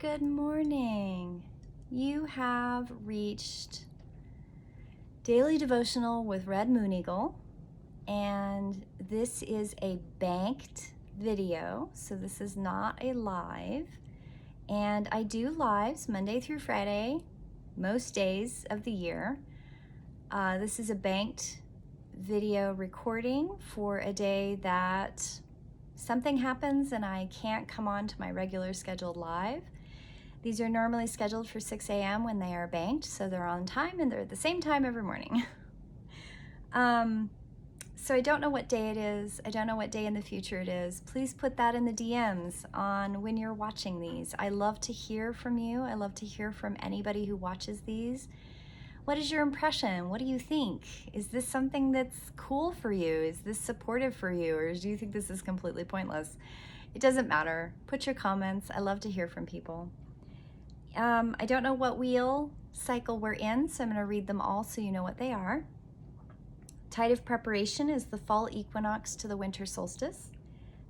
Good morning. You have reached Daily Devotional with Red Moon Eagle, and this is a banked video, so this is not a live. And I do lives Monday through Friday, most days of the year. This is a banked video recording for a day that something happens and I can't come on to my regular scheduled live. These are normally scheduled for 6 a.m. when they are banked, so they're on time and they're at the same time every morning. So I don't know what day it is. I don't know what day in the future it is. Please put that in the DMs on when you're watching these. I love to hear from you. I love to hear from anybody who watches these. What is your impression? What do you think? Is this something that's cool for you? Is this supportive for you? Or do you think this is completely pointless? It doesn't matter. Put your comments. I love to hear from people. I don't know what wheel cycle we're in, so I'm going to read them all so you know what they are. Tide of preparation is the fall equinox to the winter solstice.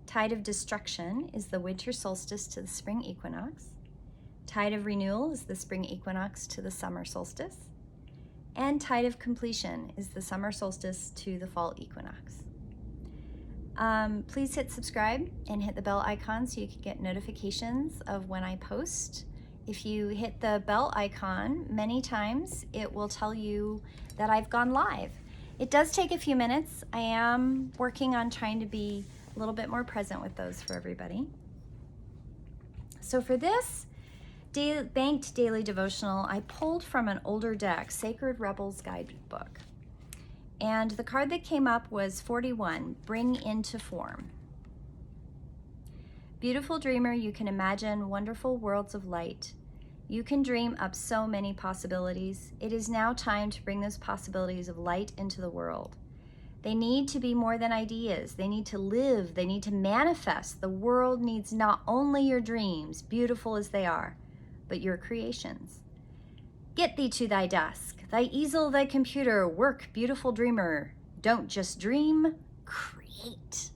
Tide of destruction is the winter solstice to the spring equinox. Tide of renewal is the spring equinox to the summer solstice. And tide of completion is the summer solstice to the fall equinox. Please hit subscribe and hit the bell icon so you can get notifications of when I post. If you hit the bell icon many times, it will tell you that I've gone live. It does take a few minutes. I am working on trying to be a little bit more present with those for everybody. So for this banked daily devotional, I pulled from an older deck, Sacred Rebels Guidebook. And the card that came up was 41, Bring into Form. Beautiful dreamer, you can imagine wonderful worlds of light. You can dream up so many possibilities. It is now time to bring those possibilities of light into the world. They need to be more than ideas. They need to live. They need to manifest. The world needs not only your dreams, beautiful as they are, but your creations. Get thee to thy desk, thy easel, thy computer. Work, beautiful dreamer. Don't just dream, create.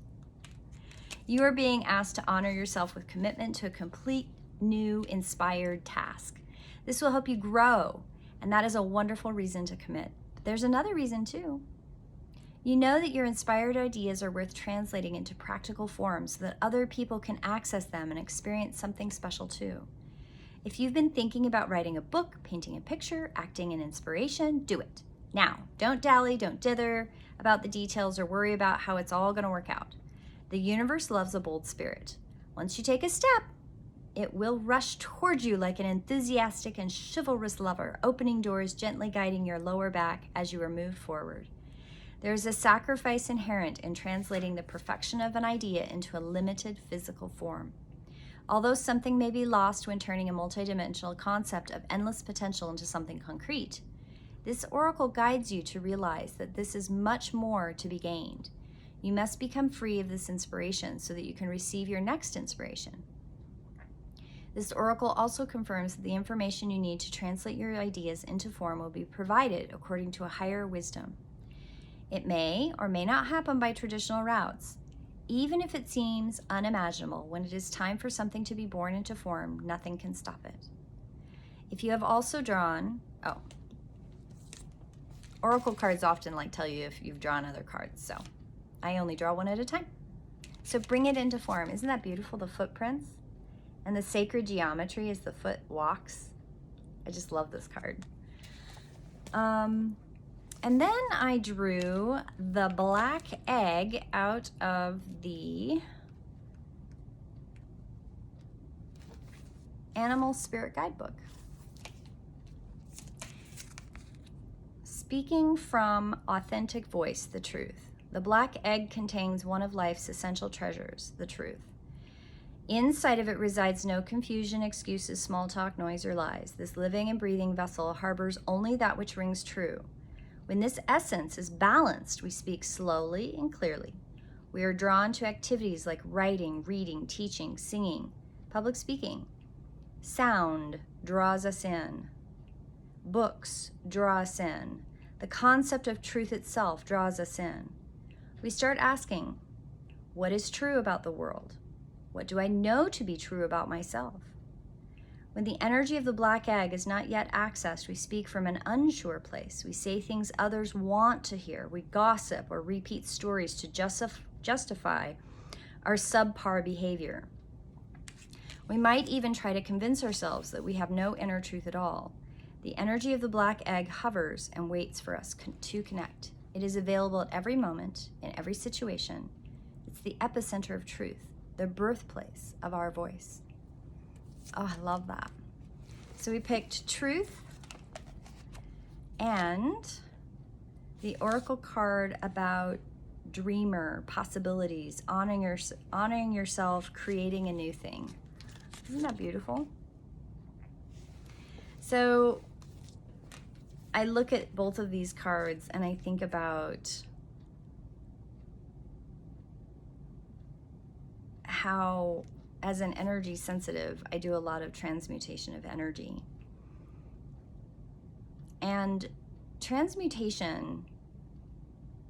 You are being asked to honor yourself with commitment to a complete new inspired task. This will help you grow, and that is a wonderful reason to commit. But there's another reason too. You know that your inspired ideas are worth translating into practical forms so that other people can access them and experience something special too. If you've been thinking about writing a book, painting a picture, acting an inspiration, do it. Now, don't dally, don't dither about the details or worry about how it's all going to work out. The universe loves a bold spirit. Once you take a step, it will rush toward you like an enthusiastic and chivalrous lover, opening doors, gently guiding your lower back as you are moved forward. There is a sacrifice inherent in translating the perfection of an idea into a limited physical form. Although something may be lost when turning a multidimensional concept of endless potential into something concrete, this oracle guides you to realize that this is much more to be gained. You must become free of this inspiration so that you can receive your next inspiration. This oracle also confirms that the information you need to translate your ideas into form will be provided according to a higher wisdom. It may or may not happen by traditional routes. Even if it seems unimaginable, when it is time for something to be born into form, nothing can stop it. If you have also drawn, oracle cards often tell you if you've drawn other cards, so I only draw one at a time. So bring it into form. Isn't that beautiful, the footprints? And the sacred geometry as the foot walks. I just love this card. And then I drew the black egg out of the Animal Spirit Guidebook. Speaking from authentic voice, the truth. The black egg contains one of life's essential treasures, the truth. Inside of it resides no confusion, excuses, small talk, noise, or lies. This living and breathing vessel harbors only that which rings true. When this essence is balanced, we speak slowly and clearly. We are drawn to activities like writing, reading, teaching, singing, public speaking. Sound draws us in. Books draw us in. The concept of truth itself draws us in. We start asking, what is true about the world? What do I know to be true about myself? When the energy of the black egg is not yet accessed, we speak from an unsure place. We say things others want to hear. We gossip or repeat stories to justify our subpar behavior. We might even try to convince ourselves that we have no inner truth at all. The energy of the black egg hovers and waits for us to connect. It is available at every moment, in every situation. It's the epicenter of truth, the birthplace of our voice. Oh, I love that. So we picked truth and the oracle card about dreamer, possibilities, honoring yourself, creating a new thing. Isn't that beautiful? So I look at both of these cards and I think about how, as an energy sensitive, I do a lot of transmutation of energy. And transmutation,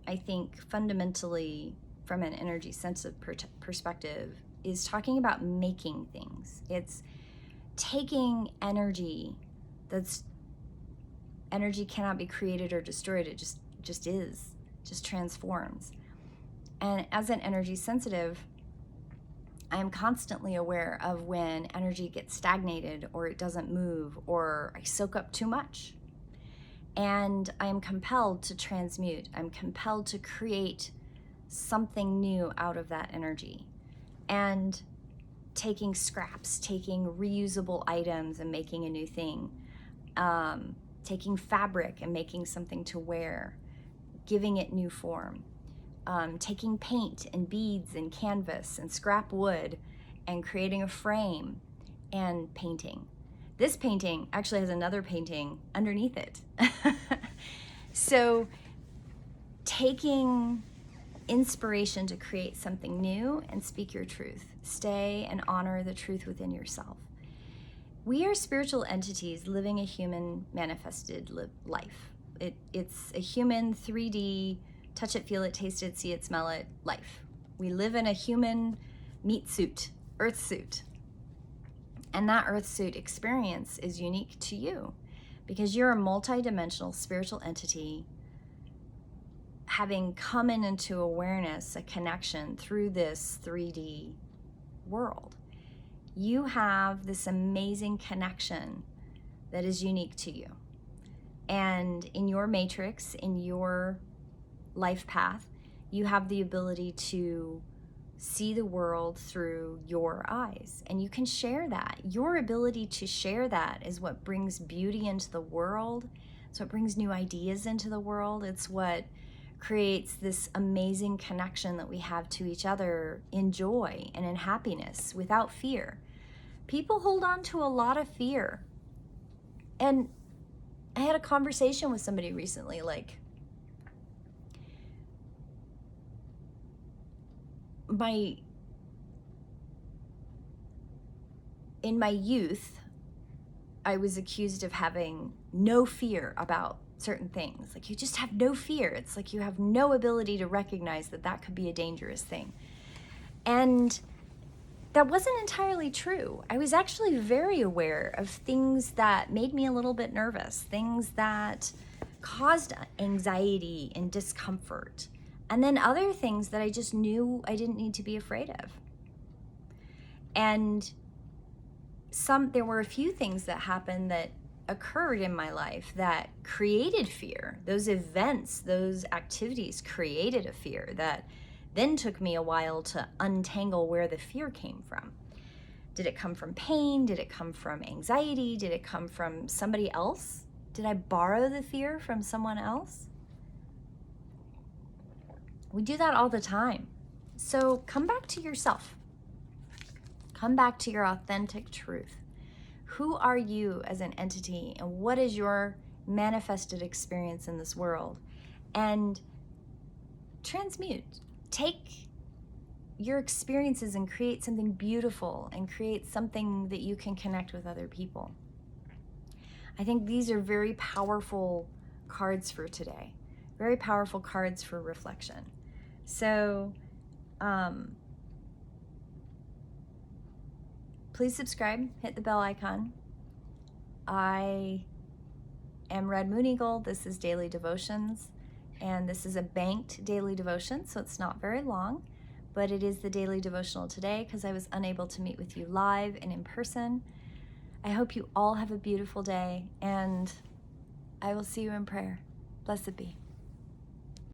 I think, fundamentally, from an energy sensitive perspective, is talking about making things. It's taking energy that's energy cannot be created or destroyed. It just is, just transforms. And as an energy sensitive, I am constantly aware of when energy gets stagnated or it doesn't move or I soak up too much. And I am compelled to transmute. I'm compelled to create something new out of that energy. And taking scraps, taking reusable items and making a new thing. Taking fabric and making something to wear, giving it new form. Taking paint and beads and canvas and scrap wood and creating a frame and painting. This painting actually has another painting underneath it. So taking inspiration to create something new and speak your truth. Stay and honor the truth within yourself. We are spiritual entities living a human manifested life. It's a human 3D, touch it, feel it, taste it, see it, smell it life. We live in a human meat suit, earth suit. And that earth suit experience is unique to you because you're a multidimensional spiritual entity having come into awareness, a connection through this 3D world. You have this amazing connection that is unique to you. And in your matrix, in your life path, you have the ability to see the world through your eyes. And you can share that. Your ability to share that is what brings beauty into the world. It's what brings new ideas into the world. It's what creates this amazing connection that we have to each other in joy and in happiness without fear. People hold on to a lot of fear. And I had a conversation with somebody recently, like, in my youth, I was accused of having no fear about certain things. Like, you just have no fear. It's like you have no ability to recognize that that could be a dangerous thing. And that wasn't entirely true. I was actually very aware of things that made me a little bit nervous, things that caused anxiety and discomfort, and then other things that I just knew I didn't need to be afraid of. And there were a few things that happened that occurred in my life that created fear. Those events, those activities created a fear that then took me a while to untangle where the fear came from. Did it come from pain? Did it come from anxiety? Did it come from somebody else? Did I borrow the fear from someone else? We do that all the time. So come back to yourself. Come back to your authentic truth. Who are you as an entity, and what is your manifested experience in this world? And transmute. Take your experiences and create something beautiful and create something that you can connect with other people. I think these are very powerful cards for today. Very powerful cards for reflection. So, please subscribe, hit the bell icon, I am Red Moon Eagle. This is Daily Devotions, and this is a banked daily devotion, so it's not very long, but it is the daily devotional today because I was unable to meet with you live and in person. I hope you all have a beautiful day, and I will see you in prayer. Blessed be.